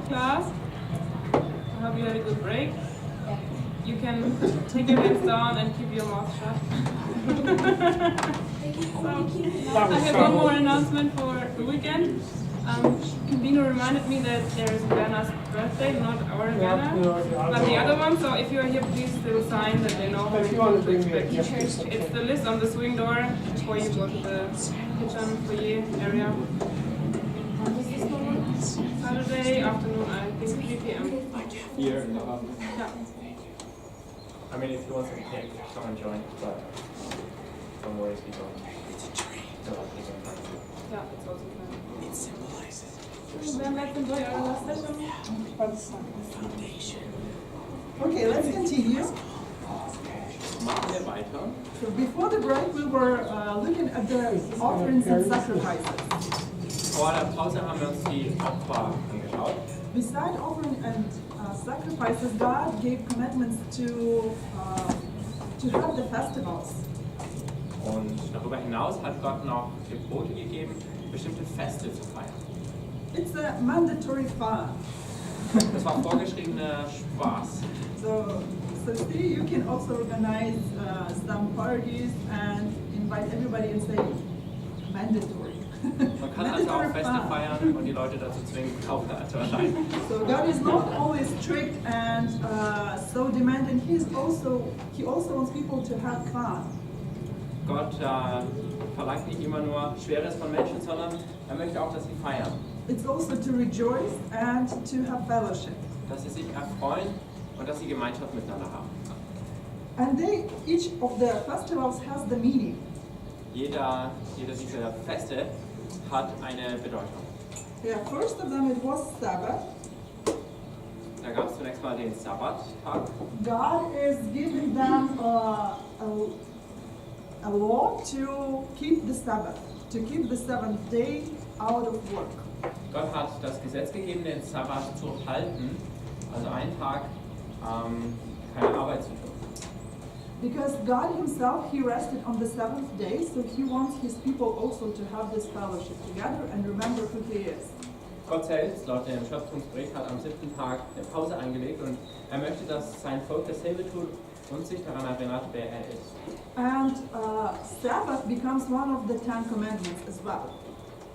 class. I hope you had a good break. You can take your hands down and keep your mouth shut. So, I have one more announcement for the weekend. Bino reminded me that there is Werner's birthday, not our Werner, but the other one. So if you are here, please still sign that they know who to expect. It's the list on the swing door before you go to the kitchen foyer area. Saturday afternoon, I think 3 p.m. Here in the hub. Yeah. I mean, if you want some cake, come and join, but don't worry if you don't. Yeah, it's also fun. It symbolizes. Then let's enjoy our last session. Okay, let's continue. Machen wir weiter. So before the break, we were looking at the offerings and sacrifices. Vor der Pause haben wir uns die Opfer angeschaut. Besides offering and sacrifices, God gave commandments to have the festivals. Und darüber hinaus hat Gott noch Gebote gegeben, bestimmte Feste zu feiern. It's a mandatory fun. Das war vorgeschriebener Spaß. So still you can also organize some parties and invite everybody and say mandatory. Man kann also auch Feste feiern und die Leute dazu zwingen, Aufgaben zu erscheinen. So God is not always strict and so demanding. He also wants people to have fun. Gott verlangt nicht immer nur Schweres von Menschen, sondern er möchte auch, dass sie feiern. It's also to rejoice and to have fellowship. Dass sie sich erfreuen und dass sie Gemeinschaft miteinander haben. And each of the festivals has the meaning. Jeder dieser Feste hat eine Bedeutung. Yeah, first of them it was Sabbath. Da gab es zunächst mal den Sabbattag. God is giving them a law to keep the Sabbath, to keep the seventh day out of work. Gott hat das Gesetz gegeben, den Sabbat zu halten, also einen Tag keine Arbeit zu tun. Because God himself, he rested on the seventh day, so he wants his people also to have this fellowship together and remember who he is. Gott selbst, laut dem Schöpfungsbericht, hat am 7. Tag eine Pause eingelegt und er möchte, dass sein Volk dasselbe tut und sich daran erinnert, wer er ist. And Sabbath becomes one of the 10 commandments as well.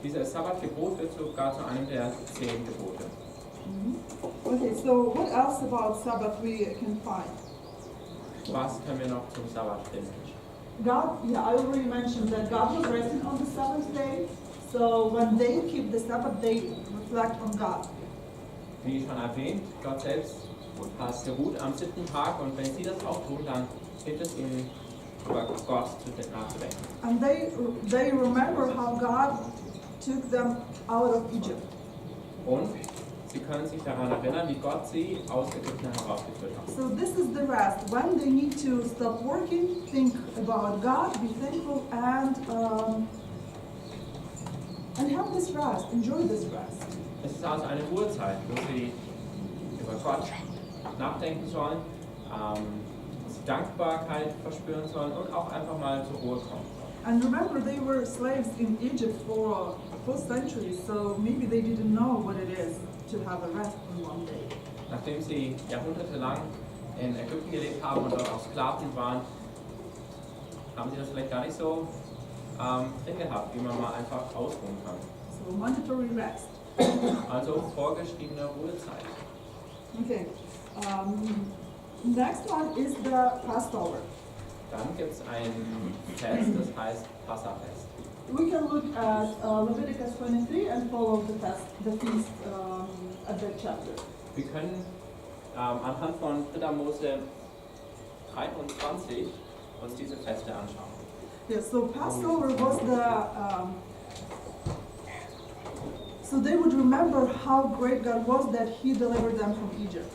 Dieses Sabbatgebot wird sogar zu einem der 10 Gebote. Okay, so what else about Sabbath we can find? Was können wir noch zum Sabbat finden? God, yeah, I already mentioned that God was resting on the seventh day. So when they keep the Sabbath, they reflect on God. Wie schon erwähnt, Gott selbst hat geruht am 7. Tag und wenn sie das auch tun, dann hilft es ihnen, über Gott nachzudenken. And they remember how God took them out of Egypt. Und sie können sich daran erinnern, wie Gott sie aus Ägypten herausgeführt hat. So this is the rest. When they need to stop working, think about God, be thankful, and have this rest. Enjoy this rest. Es ist also eine Ruhezeit, wo sie über Gott nachdenken sollen, wo sie Dankbarkeit verspüren sollen und auch einfach mal zur Ruhe kommen sollen. And remember, they were slaves in Egypt for 4 centuries, so maybe they didn't know what it is to have a rest on one day. Nachdem sie jahrhundertelang in Ägypten gelebt haben und dort auch Sklaven waren, haben sie das vielleicht gar nicht so drin gehabt, wie man mal einfach ausruhen kann. So mandatory rest. Also vorgeschriebene Ruhezeit. Okay. Next one is the Passover. Dann gibt es ein Fest, das heißt Passafest. We can look at Leviticus 23 and follow the feast at that chapter. Wir können anhand von 3. Mose 23 uns diese Feste anschauen. Yes, so Passover was so they would remember how great God was that He delivered them from Egypt.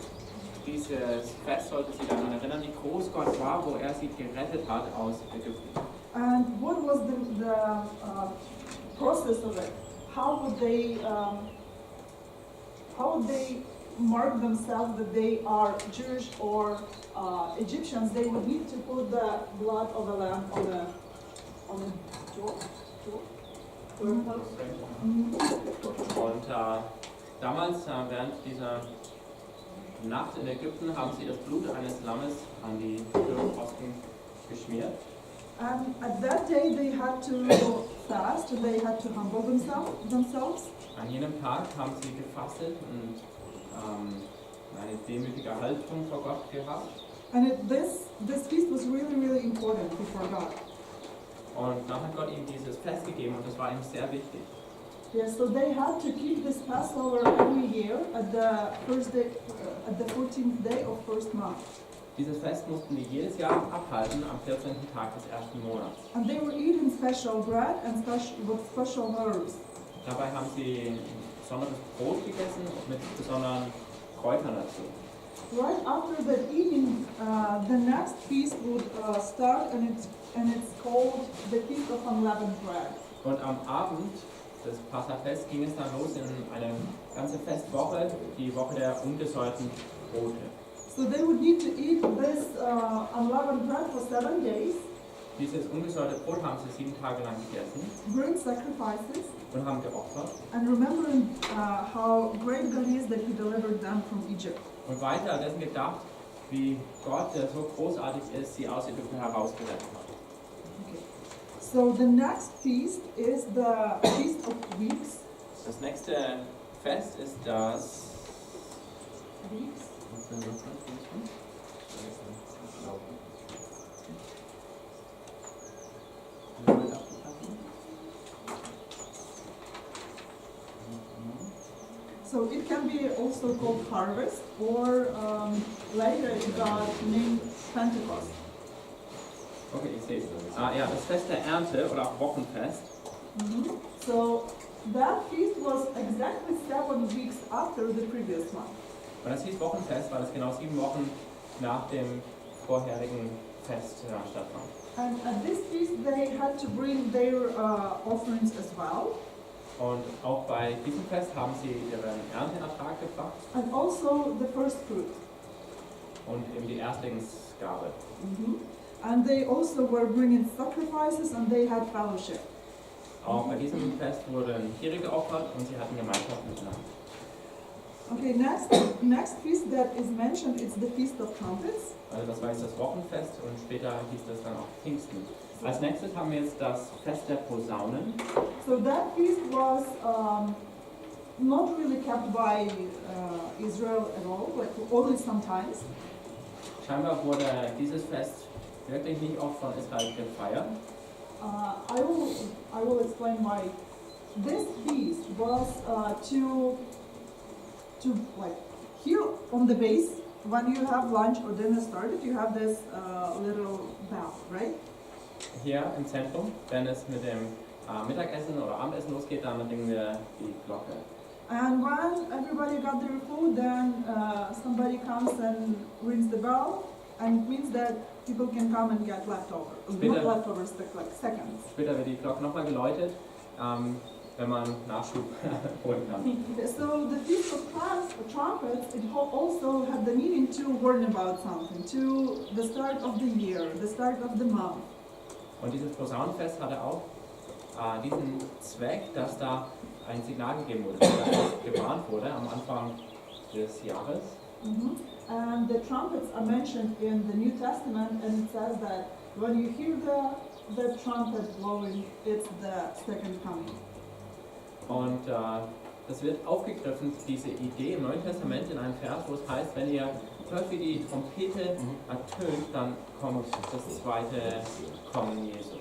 Dieses Fest sollte sie daran erinnern, wie groß Gott war, wo er sie gerettet hat aus Ägypten. And what was the process of it? How would they mark themselves that they are Jewish or Egyptians? They would need to put the blood of a lamb on a door. Und damals, während dieser Nacht in Ägypten, haben sie das Blut eines Lammes an die Türpfosten geschmiert. And at that day they had to fast and they had to humble themselves. An jenem Tag haben sie gefastet und eine demütige Haltung vor Gott gehabt. And this feast was really, really important before God. Und dann hat Gott ihnen dieses Fest gegeben und das war ihm sehr wichtig. Yes, so they had to keep this Passover every year at the first day, at the 14th day of first month. Dieses Fest mussten die jedes Jahr abhalten am 14. Tag des ersten Monats. And they were eating special bread and with special herbs. Dabei haben sie besonderes Brot gegessen mit besonderen Kräutern dazu. Right after that eating, the next feast would start, and it's called the Feast of Unleavened Bread. Und am Abend des Passafest ging es dann los in eine ganze Festwoche, die Woche der ungesäuerten Brote. So they would need to eat this unleavened bread for 7 days, Dieses ungesäuerte Brot haben sie 7 Tage lang gegessen bring sacrifices, und haben geopfert. and remembering how great God is that He delivered them from Egypt. Und weiter dessen gedacht, wie Gott, der so großartig ist, sie aus Ägypten herausgerettet hat. Okay. So the next feast is the Feast of Weeks. Das nächste Fest ist das... Weeks. So it can be also called harvest, or later it got named Pentateuch. Okay, ich sehe es. Ja, das Fest der Ernte oder auch Wochenfest. So that feast was exactly 7 weeks after the previous one. Und das hieß Wochenfest, weil es genau 7 Wochen nach dem vorherigen Fest stattfand. And at this feast they had to bring their offerings as well. Und auch bei diesem Fest haben sie ihren Ernteertrag gebracht And also the first fruit. und eben die Erstlingsgabe. And they also were bringing sacrifices and they had fellowship. Auch bei diesem Fest wurden Tiere geopfert und sie hatten Gemeinschaft miteinander. Okay, next feast that is mentioned is the Feast of Trumpets. Also das war jetzt das Wochenfest und später hieß das dann auch Pfingsten. Als nächstes haben wir jetzt das Fest der Posaunen. So that feast was not really kept by Israel at all, but only sometimes. Scheinbar wurde dieses Fest wirklich nicht oft von Israel gefeiert. I will explain why. This feast was to like here on the base, when you have lunch or dinner started, you have this little bell, right? Hier im Zentrum, wenn es mit dem Mittagessen oder Abendessen losgeht, dann ringen wir die Glocke. And when everybody got their food, then somebody comes and rings the bell, and it means that people can come and get leftovers. Not leftovers, but like seconds. Später wird die Glocke nochmal geläutet, wenn man Nachschub holen kann. So the Feast of Trumpets, it also had the meaning to warn about something, to the start of the year, the start of the month. Und dieses Posaunenfest hatte auch diesen Zweck, dass da ein Signal gegeben wurde, dass gewarnt wurde am Anfang des Jahres. And the trumpets are mentioned in the New Testament, and it says that when you hear the trumpet blowing, it's the second coming. Und das wird aufgegriffen, diese Idee im Neuen Testament in einem Vers, wo es heißt, wenn ihr hört, wie die Trompete ertönt, dann kommt das zweite Kommen Jesu.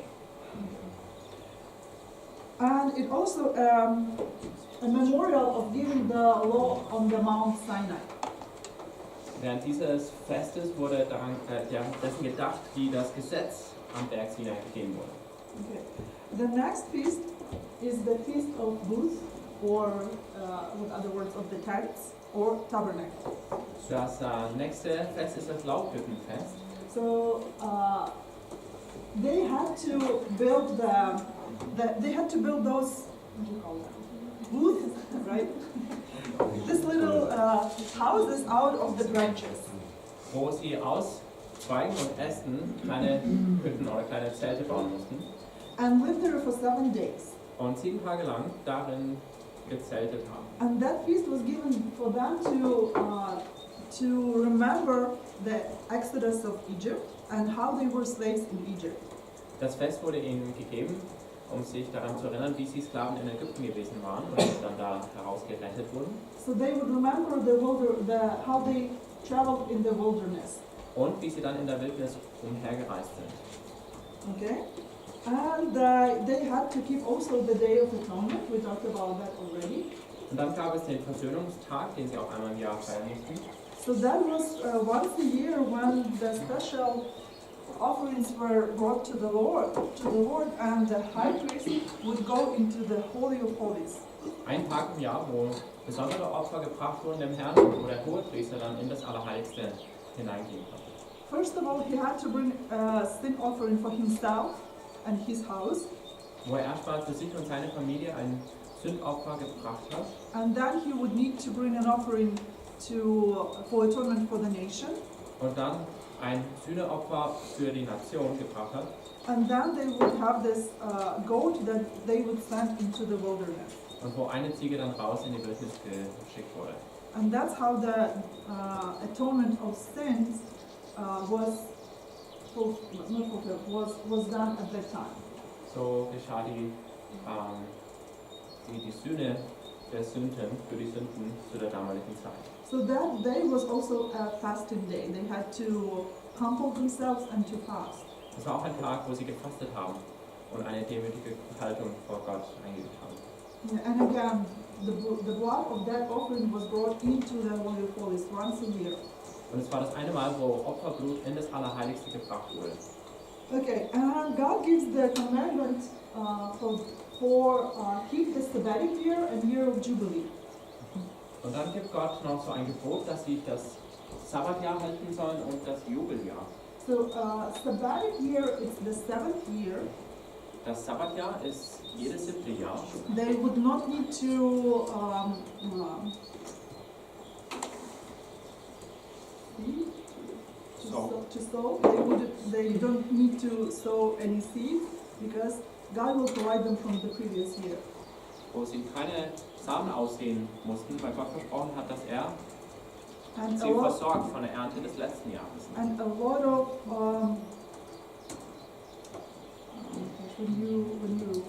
And it also a memorial of giving the law on the Mount Sinai. Während dieses Festes wurde dessen gedacht, wie das Gesetz am Berg Sinai gegeben wurde. Okay. The next feast is the Feast of Booths, or with other words, of the tents, or tabernacle. Das nächste Fest ist das Laubhüttenfest. So they had to build those, what do you call them? Booths, right? These little houses out of the branches. Wo sie aus Zweigen und Ästen kleine Hütten oder kleine Zelte bauen mussten. And lived there for 7 days. Und 7 Tage lang darin gezeltet haben. And that feast was given for them to remember the exodus of Egypt and how they were slaves in Egypt. Das Fest wurde ihnen gegeben, um sich daran zu erinnern, wie sie Sklaven in Ägypten gewesen waren und dann da herausgerettet wurden. So they would remember how they traveled in the wilderness. Und wie sie dann in der Wildnis umhergereist sind. Okay? And they had to keep also the Day of Atonement. We talked about that already. Und dann gab es den Versöhnungstag, den sie auch einmal im Jahr feiern mussten. So that was once a year when the special offerings were brought to the Lord, and the high priest would go into the Holy of Holies. Ein Tag im Jahr, wo besondere Opfer gebracht wurden dem Herrn, wo der Hohepriester dann in das Allerheiligste hineingehen konnte. First of all, he had to bring a sin offering for himself and his house. Wo er erstmal für sich und seine Familie ein Sündopfer gebracht hat. And then he would need to bring an offering for atonement for the nation. Und dann ein Sühneopfer für die Nation gebracht hat. And then they would have this goat that they would send into the wilderness. Und wo eine Ziege dann raus in die Wildnis geschickt wurde. And that's how the atonement of sins was done at that time. So geschah die Sühne der Sünden für die Sünden zu der damaligen Zeit. So that day was also a fasting day. They had to humble themselves and to fast. Es war auch ein Tag, wo sie gefastet haben und eine demütige Haltung vor Gott eingeübt haben. Yeah, and again, the blood of that offering was brought into the Holy of Holies once a year. Und es war das eine Mal, wo Opferblut in das Allerheiligste gebracht wurde. Okay, and God gives the commandment for keep the Sabbatic year and year of Jubilee. Und dann gibt Gott noch so ein Gebot, dass sie das Sabbatjahr halten sollen und das Jubeljahr. So Sabbatic year is the 7th year. Das Sabbatjahr ist jedes 7. Jahr. They would not need to sow. They don't need to sow any seed because God will provide them from the previous year. Wo sie keine Samen aussehen mussten, weil Gott versprochen hat, dass er And sie versorgt von der Ernte des letzten Jahres. And a lot of when you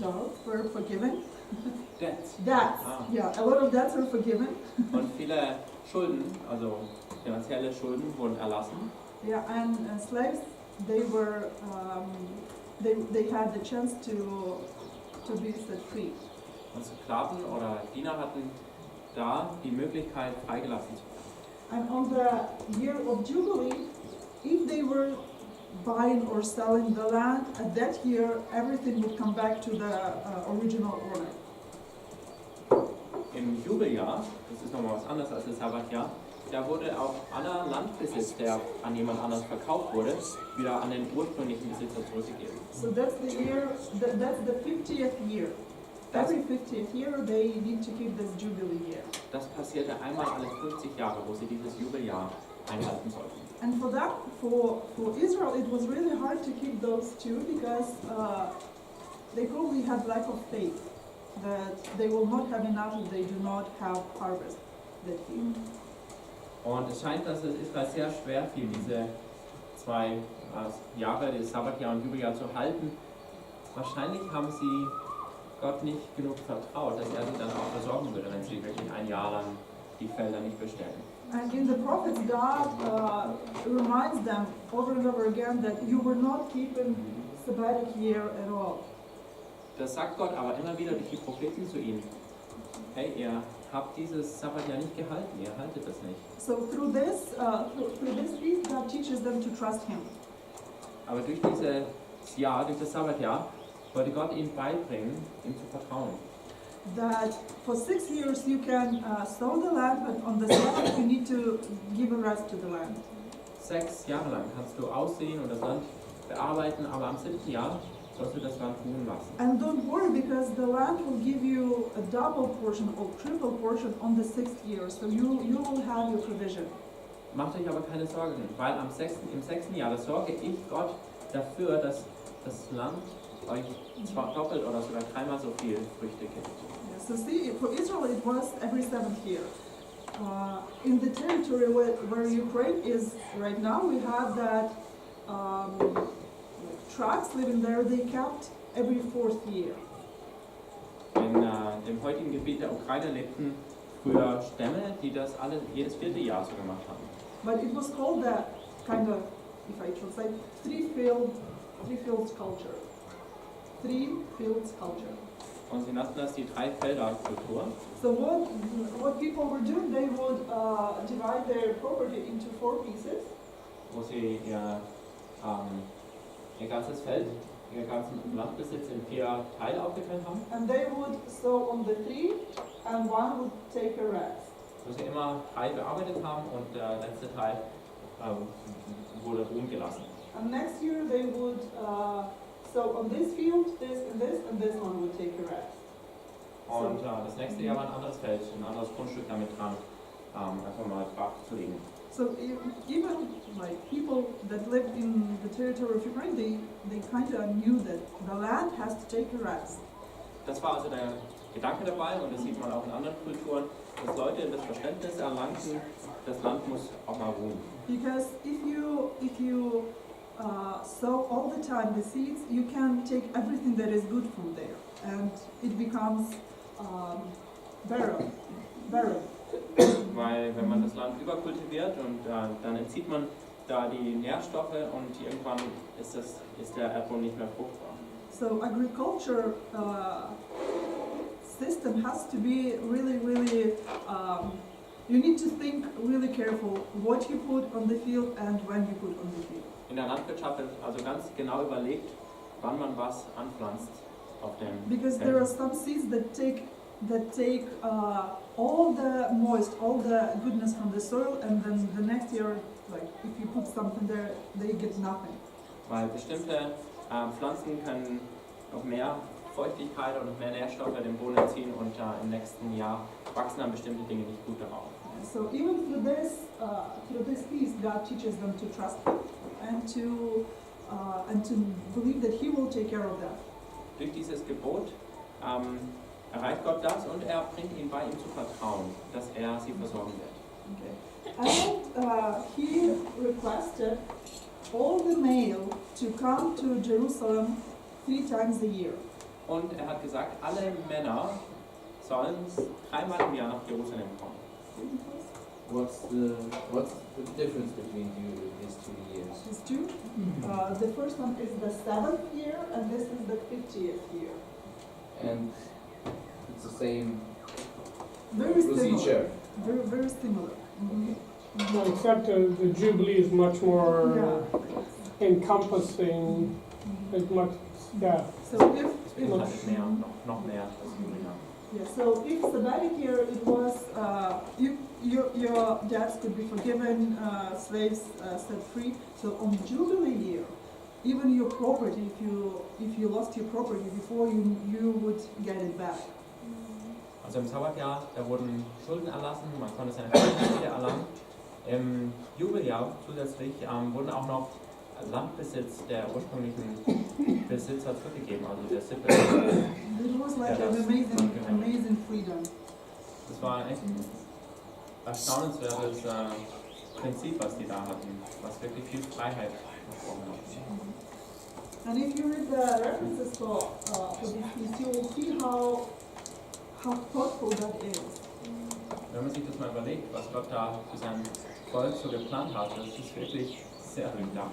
doubts were forgiven. Debts. Debts, Ah. yeah, a lot of debts were forgiven. Und viele Schulden, also finanzielle Schulden, wurden erlassen. Yeah, and slaves, they were they had the chance to be set free. Und Sklaven oder Diener hatten da die Möglichkeit, freigelassen zu werden. And on the year of Jubilee, if they were buying or selling the land, at that year everything would come back to the original owner. Im Jubeljahr, das ist nochmal was anderes als das Sabbatjahr, da wurde auch aller Landbesitz, der an jemand anderen verkauft wurde, wieder an den ursprünglichen Besitzer zurückgegeben. So that's the year, that's the 50th year. Every 50th year they need to keep this Jubilee year. Das passierte einmal alle 50 Jahre, wo sie dieses Jubeljahr einhalten sollten. And for that, for Israel, it was really hard to keep those two because they probably had lack of faith that they will not have enough if they do not have harvest that year. Und es scheint, dass es Israel sehr schwer fiel, diese zwei Jahre, das Sabbatjahr und Jubeljahr zu halten. Wahrscheinlich haben sie Gott nicht genug vertraut, dass er sie dann auch versorgen würde, wenn sie wirklich ein Jahr lang die Felder nicht bestellen. And in the prophets, God reminds them over and over again that you were not keeping sabbatic year at all. Das sagt Gott aber immer wieder durch die Propheten zu ihnen. Hey, ihr habt dieses Sabbatjahr nicht gehalten, ihr haltet das nicht. So through this feast, God teaches them to trust Him. Aber durch dieses Jahr, durch das Sabbatjahr, wollte Gott ihnen beibringen, ihm zu vertrauen. That for 6 years you can sow the land, but on the 7th you need to give a rest to the land. 6 Jahre lang kannst du aussehen und das Land bearbeiten, aber am 7. Jahr sollst du das Land ruhen lassen. And don't worry, because the land will give you a double portion or triple portion on the 6th year, so you will have your provision. Macht euch aber keine Sorgen, weil im 6. Jahr, das sorge ich Gott, dafür, dass das Land euch zwar doppelt oder sogar dreimal so viel Früchte gibt. Yeah, so see, for Israel it was every 7th year. In the territory where Ukraine is right now, we have that tribes living there, they kept every 4th year. In dem heutigen Gebiet der Ukraine lebten früher Stämme, die das jedes 4. Jahr so gemacht haben. But it was called that kind of, if I translate, three fields culture. Three fields culture. Und sie nannten das die Drei-Felder-Kultur. So what people were doing, they would divide their property into 4 pieces. Wo sie ihr ganzes Feld, ihren ganzen Landbesitz in 4 Teile aufgeteilt haben. And they would sow on the 3 and 1 would take a rest. Wo sie immer 3 bearbeitet haben und der letzte Teil wurde ruhen gelassen. And next year they would sow on this field, this, and this one would take a rest. Und das nächste Jahr war ein anderes Feld, ein anderes Grundstück damit dran, einfach mal brach zu liegen. So even like people that lived in the territory of Ukraine, they kind of knew that the land has to take a rest. Das war also der Gedanke dabei und das sieht man auch in anderen Kulturen, dass Leute das Verständnis erlangten, das Land muss auch mal ruhen. Because if you sow all the time the seeds, you can take everything that is good from there, and it becomes barren. Weil wenn man das Land überkultiviert und dann entzieht man da die Nährstoffe und irgendwann ist der Erdboden nicht mehr fruchtbar. So agriculture system has to be really, you need to think really careful what you put on the field and when you put on the field. In der Landwirtschaft wird also ganz genau überlegt, wann man was anpflanzt auf dem Because Feld. there are some seeds that take all the moist, all the goodness from the soil, and then the next year, like if you put something there, they get nothing. Weil bestimmte Pflanzen können noch mehr Feuchtigkeit und noch mehr Nährstoffe dem Boden entziehen und im nächsten Jahr wachsen dann bestimmte Dinge nicht gut darauf. So even through this piece, God teaches them to trust Him and to believe that He will take care of that. Durch dieses Gebot erreicht Gott das und er bringt ihnen bei, ihm zu vertrauen, dass er sie versorgen wird. Okay. And He requested all the male to come to Jerusalem 3 times a year. Und er hat gesagt, alle Männer sollen 3-mal im Jahr nach Jerusalem kommen. What's the difference between these 2 years? These two. The first one is the 7th year, and this is the 50th year. And it's the same Very similar. procedure. Very similar. Okay. Well, except the Jubilee is much more Yeah. encompassing, as much, yeah. So if Beinhaltet mehr, noch mehr als Jubiläum. yeah, so if sabbatic year it was your debts could be forgiven, slaves set free. So on Jubilee year, even your property, if you lost your property before, you would get it back. Also im Sabbatjahr, da wurden Schulden erlassen, man konnte seine Freiheit wieder erlangen. Im Jubeljahr zusätzlich wurden auch noch Landbesitz der ursprünglichen Besitzer zurückgegeben, also der Sippe. It was like an amazing freedom. Das war echt ein erstaunenswertes Prinzip, was die da hatten, was wirklich viel Freiheit versprochen hat. And if you read the references for this piece, you will see how thoughtful that is. Wenn man sich das mal überlegt, was Gott da für sein Volk so geplant hat, das ist wirklich sehr durchdacht.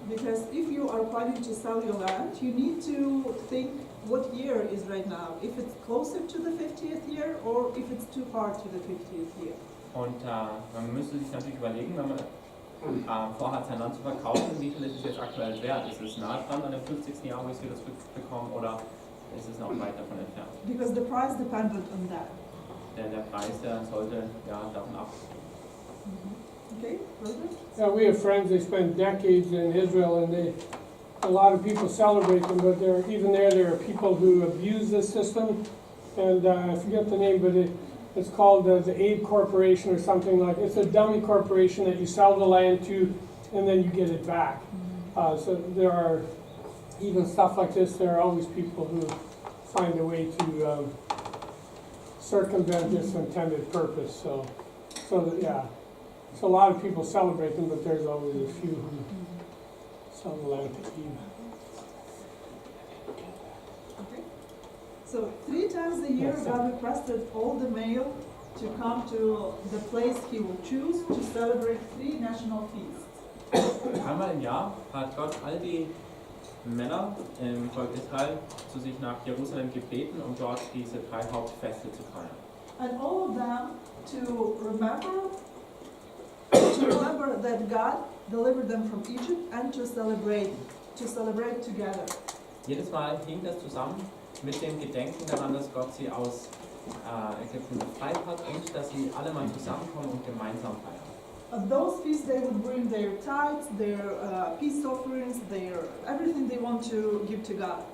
Because if you are planning to sell your land, you need to think what year is right now. If it's closer to the 50th year or if it's too far to the 50th year. Und man müsste sich natürlich überlegen, wenn man vorhat, sein Land zu verkaufen, wie viel ist es jetzt aktuell wert? Ist es nah dran an dem 50. Jahr, wo ich es wieder zurückbekomme, oder ist es noch weit davon entfernt? Because the price depended on that. Denn der Preis, der sollte ja davon ab. Okay, further? Yeah, we have friends, they spent decades in Israel, and a lot of people celebrate them, but even there are people who abuse this system, and I forget the name, but it's called the Aid Corporation or something like. It's a dummy corporation that you sell the land to, and then you get it back. So there are, even stuff like this, there are always people who find a way to circumvent this intended purpose. So yeah. So a lot of people celebrate them, but there's always a few who sell the lamb to Eve. Okay. So 3 times a year, God requested all the male to come to the place He will choose to celebrate 3 national feasts. Einmal im Jahr hat Gott all die Männer im Volk Israel zu sich nach Jerusalem gebeten, um dort diese 3 Hauptfeste zu feiern. And all of them to remember that God delivered them from Egypt and to celebrate together. Jedes Mal hing das zusammen mit dem Gedenken daran, dass Gott sie aus Ägypten befreit hat und dass sie alle mal zusammenkommen und gemeinsam feiern. At those feasts they would bring their tithes, their peace offerings, everything they want to give to God.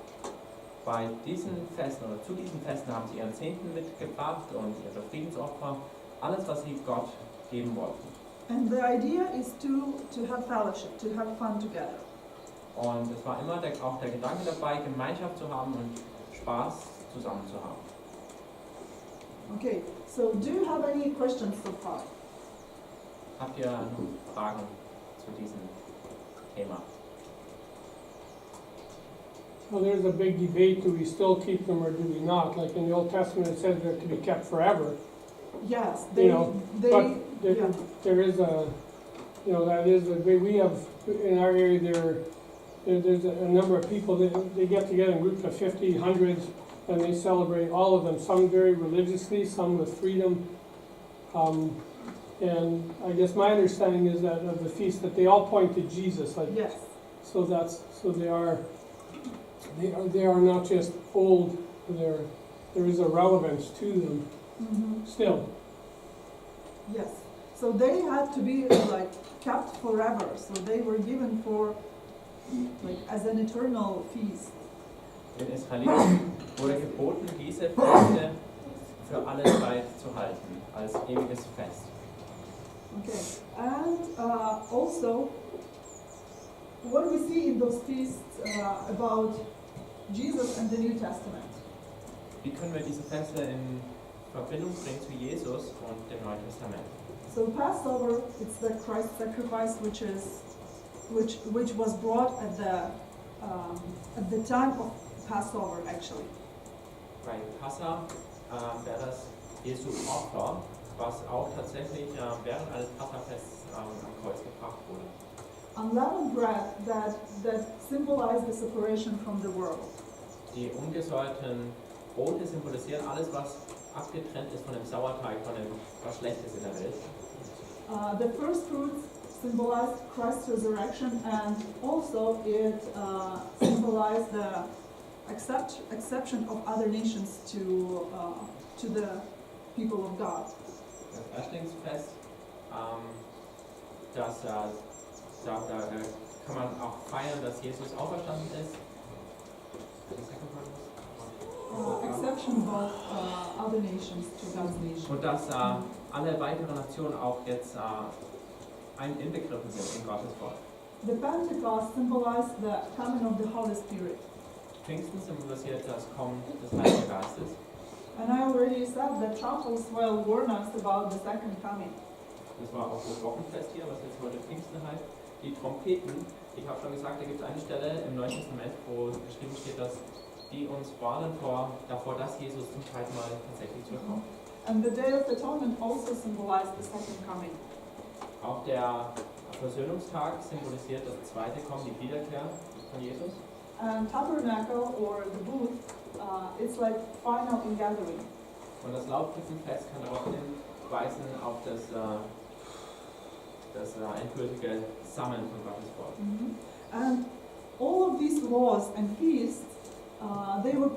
Bei diesen Festen oder zu diesen Festen haben sie ihren Zehnten mitgebracht und ihre Friedensopfer, alles was sie Gott geben wollten. And the idea is to have fellowship, to have fun together. Und es war immer auch der Gedanke dabei, Gemeinschaft zu haben und Spaß zusammen zu haben. Okay, so do you have any questions so far? Habt ihr noch Fragen zu diesem Thema? Well, there's a big debate, do we still keep them or do we not? Like in the Old Testament it says they're to be kept forever. Yes, There is a, that is we have, in our area there's a number of people that they get together in groups of 50, hundreds, and they celebrate all of them, some very religiously, some with freedom. And I guess my understanding is that of the feast that they all point to Jesus, like yes. so they are not just old, there is a relevance to them still. Yes. So they had to be like kept forever. So they were given for like as an eternal feast. Den Israeliten wurde geboten, diese Feste für alle Zeit zu halten, als ewiges Fest. Okay. And also, what we see in those feasts about Jesus and the New Testament. Wie können wir diese Feste in Verbindung bringen zu Jesus und dem Neuen Testament? So Passover, it's the Christ sacrifice, which was brought at the time of Passover, actually. Bei Passa wäre das Jesu Opfer, was auch tatsächlich während eines Passafests am Kreuz gebracht wurde. Unleavened bread that symbolized the separation from the world. Die ungesäuerten Brote symbolisieren alles, was abgetrennt ist von dem Sauerteig, von dem, was Schlechtes in der Welt. The first fruits symbolized Christ's resurrection, and also it symbolized the exception of other nations to the people of God. Das Erstlingsfest, da kann man auch feiern, dass Jesus auferstanden ist. Exception of other nations to God's nation. Und dass alle weiteren Nationen auch jetzt inbegriffen sind in Gottes Wort. The Pentateuch symbolized the coming of the Holy Spirit. Pfingsten symbolisiert das Kommen des Heiligen Geistes. And I already said that trumpets will warn us about the second coming. Das war auch das Wochenfest hier, was jetzt heute Pfingsten heißt. Die Trompeten, ich habe schon gesagt, da gibt es eine Stelle im Neuen Testament, wo geschrieben steht, dass die uns warnen davor, dass Jesus zum zweiten Mal tatsächlich zurückkommt. And the Day of Atonement also symbolized the second coming. Auch der Versöhnungstag symbolisiert das zweite Kommen, die Wiederkehr von Jesus. And tabernacle or the booth, it's like final ingathering. Und das Laubhüttenfest kann darauf hinweisen, auf das endgültige Sammeln von Gottes Wort. And all of these laws and feasts, they were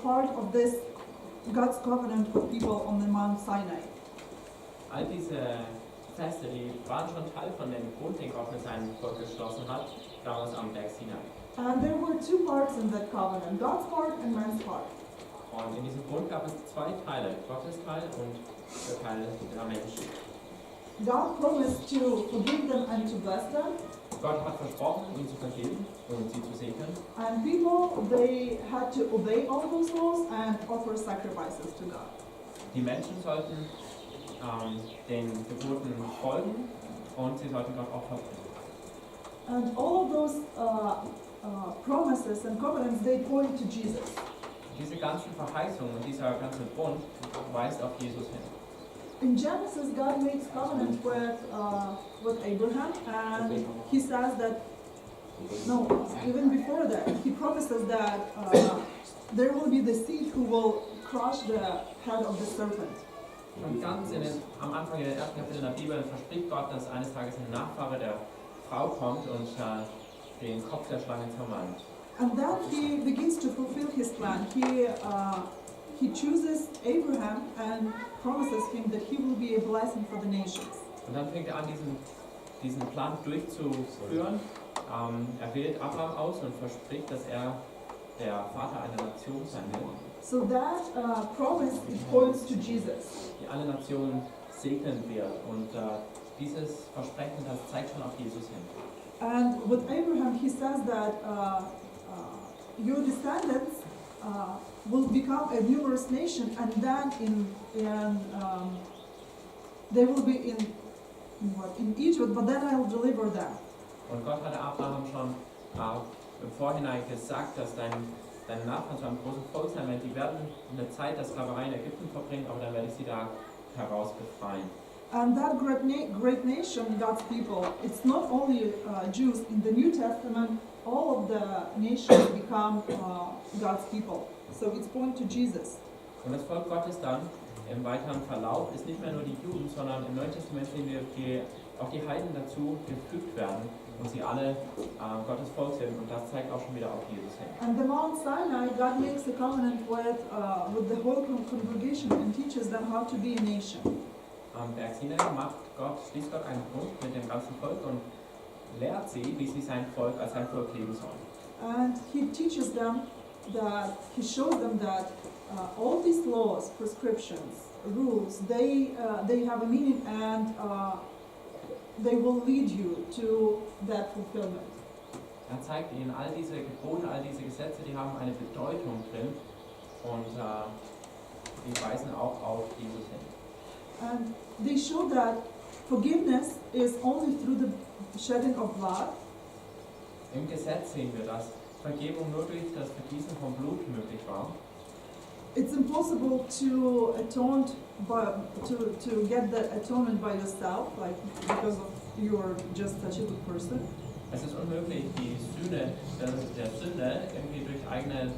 part of this God's covenant with people on the Mount Sinai. All diese Feste, die waren schon Teil von dem Bund, den Gott mit seinem Volk geschlossen hat, damals am Berg Sinai. And there were 2 parts in that covenant, God's part and man's part. Und in diesem Bund gab es 2 Teile, Gottes Teil und der Teil der Menschen. God promised to forgive them and to bless them. Gott hat versprochen, ihn zu vergeben und sie zu segnen. And people, they had to obey all those laws and offer sacrifices to God. Die Menschen sollten den Geboten folgen und sie sollten Gott Opfer bringen. And all of those promises and covenants, they point to Jesus. Diese ganzen Verheißungen und dieser ganze Bund weist auf Jesus hin. In Genesis, God makes covenant with Abraham, and he says that, no, even before that, he promises that there will be the seed who will crush the head of the serpent. Und ganz am Anfang in den ersten Kapitel der Bibel verspricht Gott, dass eines Tages ein Nachfahre der Frau kommt und den Kopf der Schlange zermalmt. And then he begins to fulfill his plan. He chooses Abraham and promises him that he will be a blessing for the nations. Und dann fängt er an, diesen Plan durchzuführen. Er wählt Abraham aus und verspricht, dass er der Vater einer Nation sein wird. So that promise, it points to Jesus. Die alle Nationen segnen wird. Und dieses Versprechen, das zeigt schon auf Jesus hin. And with Abraham, he says that your descendants will become a numerous nation, and then they will be in Egypt, but then I will deliver them. Und Gott hatte Abraham schon im Vorhinein gesagt, dass deine Nachfahren zu einem großen Volk sein werden. Die werden eine Zeit der Sklaverei in Ägypten verbringen, aber dann werde ich sie da heraus befreien. And that great nation, God's people, it's not only Jews. In the New Testament, all of the nations become God's people. So it's pointing to Jesus. Und das Volk Gottes dann im weiteren Verlauf ist nicht mehr nur die Juden, sondern im Neuen Testament sehen wir, auch die Heiden dazu gefügt werden und sie alle Gottes Volk sind. Und das zeigt auch schon wieder auf Jesus hin. And the Mount Sinai, God makes a covenant with the whole congregation and teaches them how to be a nation. Am Berg Sinai schließt Gott einen Bund mit dem ganzen Volk und lehrt sie, wie sie sein Volk als sein Volk leben sollen. And he teaches them that, he shows them that all these laws, prescriptions, rules, they have a meaning, and they will lead you to that fulfillment. Er zeigt ihnen all diese Gebote, all diese Gesetze, die haben eine Bedeutung drin und die weisen auch auf Jesus hin. And they show that forgiveness is only through the shedding of blood. Im Gesetz sehen wir, dass Vergebung nur durch das Vergießen von Blut möglich war. It's impossible to atone to get the atonement by yourself, like because of you're just such a good person. Es ist unmöglich, die Sühne der Sünde irgendwie durch eigene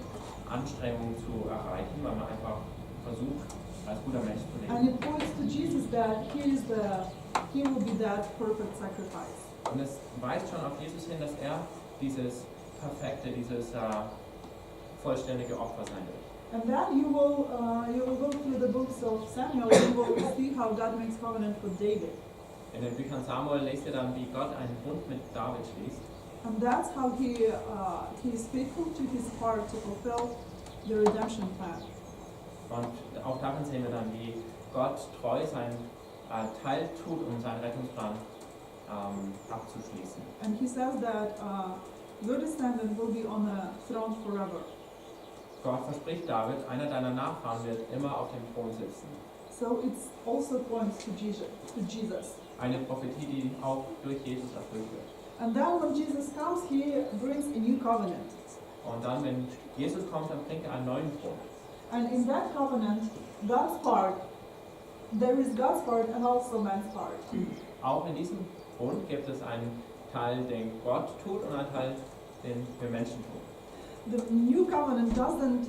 Anstrengungen zu erreichen, weil man einfach versucht, als guter Mensch zu leben. And it points to Jesus that he will be that perfect sacrifice. Und es weist schon auf Jesus hin, dass er dieses perfekte, dieses vollständige Opfer sein wird. And then you will go through the books of Samuel. You will see how God makes covenant with David. In den Büchern Samuel lest ihr dann, wie Gott einen Bund mit David schließt. And that's how he is faithful to his part to fulfill the redemption plan. Und auch darin sehen wir dann, wie Gott treu sein Teil tut, um seinen Rettungsplan abzuschließen. And he says that your descendant will be on the throne forever. Gott verspricht David, einer deiner Nachfahren wird immer auf dem Thron sitzen. So it also points to Jesus. Eine Prophetie, die auch durch Jesus erfüllt wird. And then when Jesus comes, he brings a new covenant. Und dann, wenn Jesus kommt, dann bringt er einen neuen Thron. And in that covenant, God's part, there is God's part and also man's part. Auch in diesem Bund gibt es einen Teil, den Gott tut, und einen Teil, den wir Menschen tun. The new covenant doesn't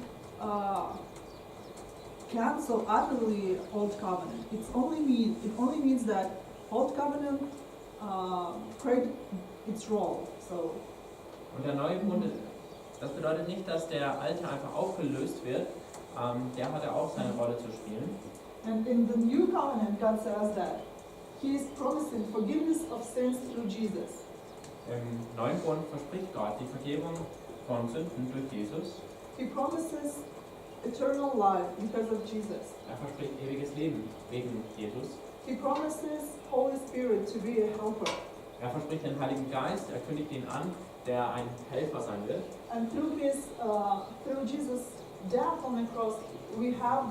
cancel utterly old covenant. It only means that old covenant played its role. So. Und der neue Bund, das bedeutet nicht, dass der alte einfach aufgelöst wird. Der hatte auch seine Rolle zu spielen. And in the new covenant, God says that He is promising forgiveness of sins through Jesus. Im neuen Bund verspricht Gott die Vergebung von Sünden durch Jesus. He promises eternal life because of Jesus. Er verspricht ewiges Leben wegen Jesus. He promises Holy Spirit to be a helper. Er verspricht den Heiligen Geist, er kündigt ihn an, der ein Helfer sein wird. And through Jesus' death on the cross, we have